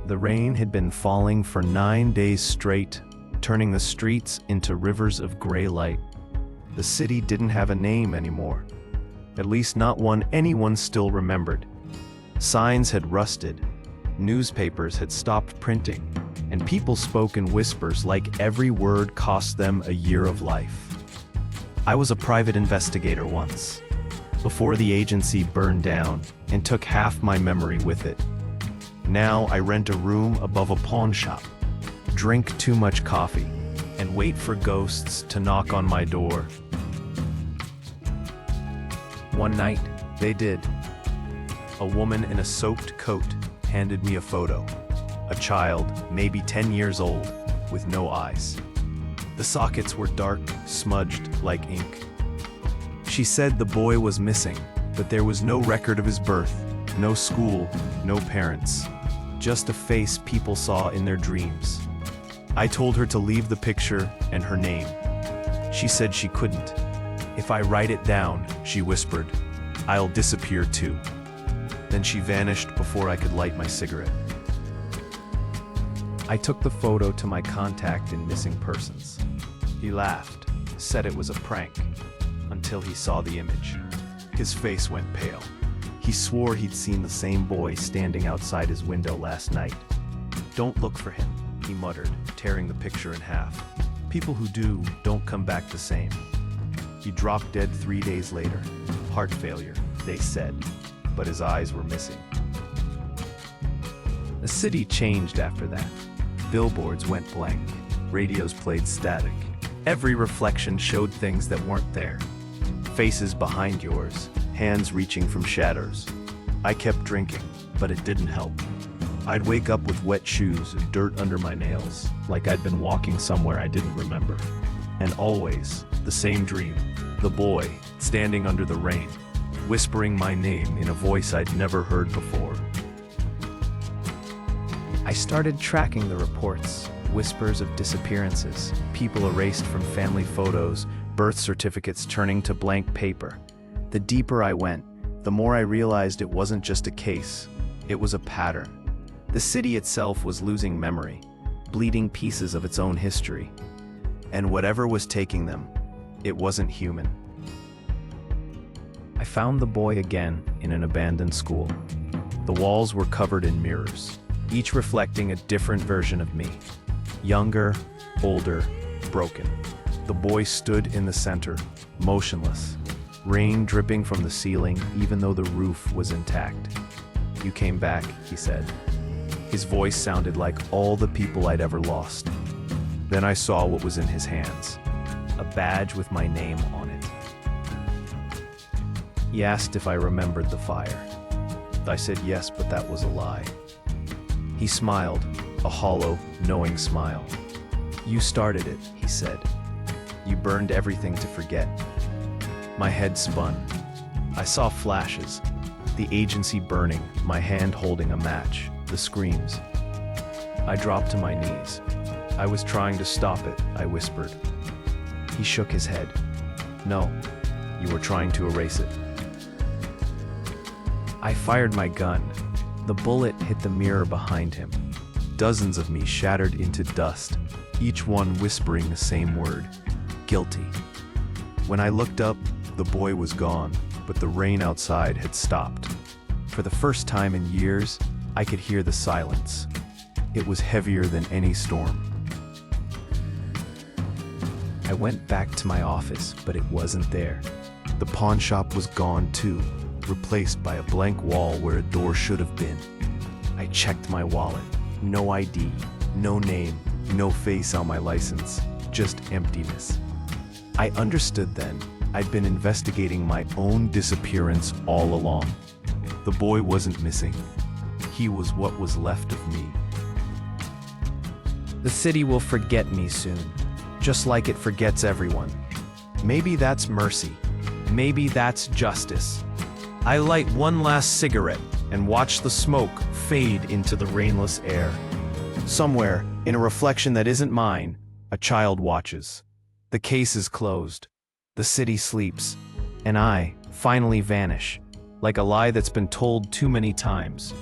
The rain had been falling for 9 days straight, turning the streets into rivers of gray light. The city didn't have a name anymore. At least not one anyone still remembered. Signs had rusted, newspapers had stopped printing, and people spoke in whispers like every word cost them a year of life. I was a private investigator once, before the agency burned down and took half my memory with it. Now I rent a room above a pawn shop, drink too much coffee, and wait for ghosts to knock on my door. One night, they did. A woman in a soaked coat handed me a photo. A child, maybe 10 years old, with no eyes. The sockets were dark, smudged like ink. She said the boy was missing, but there was no record of his birth, no school, no parents. Just a face people saw in their dreams. I told her to leave the picture and her name. She said she couldn't. If I write it down, she whispered, I'll disappear too. Then she vanished before I could light my cigarette. I took the photo to my contact in missing persons. He laughed, said it was a prank, until he saw the image. His face went pale. He swore he'd seen the same boy standing outside his window last night. Don't look for him, he muttered, tearing the picture in half. People who do don't come back the same. He dropped dead 3 days later. Heart failure, they said, but his eyes were missing. The city changed after that. Billboards went blank. Radios played static. Every reflection showed things that weren't there. Faces behind yours, hands reaching from shadows. I kept drinking, but it didn't help. I'd wake up with wet shoes and dirt under my nails, like I'd been walking somewhere I didn't remember. And always, the same dream. The boy, standing under the rain, whispering my name in a voice I'd never heard before. I started tracking the reports, whispers of disappearances, people erased from family photos, birth certificates turning to blank paper. The deeper I went, the more I realized it wasn't just a case, it was a pattern. The city itself was losing memory, bleeding pieces of its own history. And whatever was taking them, it wasn't human. I found the boy again in an abandoned school. The walls were covered in mirrors, each reflecting a different version of me. Younger, older, broken. The boy stood in the center, motionless, rain dripping from the ceiling even though the roof was intact. You came back, he said. His voice sounded like all the people I'd ever lost. Then I saw what was in his hands, a badge with my name on it. He asked if I remembered the fire. I said yes, but that was a lie. He smiled, a hollow, knowing smile. You started it, he said. You burned everything to forget. My head spun. I saw flashes, the agency burning, my hand holding a match, the screams. I dropped to my knees. I was trying to stop it, I whispered. He shook his head. No, you were trying to erase it. I fired my gun. The bullet hit the mirror behind him. Dozens of me shattered into dust, each one whispering the same word, guilty. When I looked up, the boy was gone, but the rain outside had stopped. For the first time in years, I could hear the silence. It was heavier than any storm. I went back to my office, but it wasn't there. The pawn shop was gone too, replaced by a blank wall where a door should have been. I checked my wallet. No ID, no name, no face on my license, just emptiness. I understood then. I'd been investigating my own disappearance all along. The boy wasn't missing. He was what was left of me. The city will forget me soon, just like it forgets everyone. Maybe that's mercy. Maybe that's justice. I light one last cigarette and watch the smoke fade into the rainless air. Somewhere, in a reflection that isn't mine, a child watches. The case is closed. The city sleeps. And I finally vanish, like a lie that's been told too many times.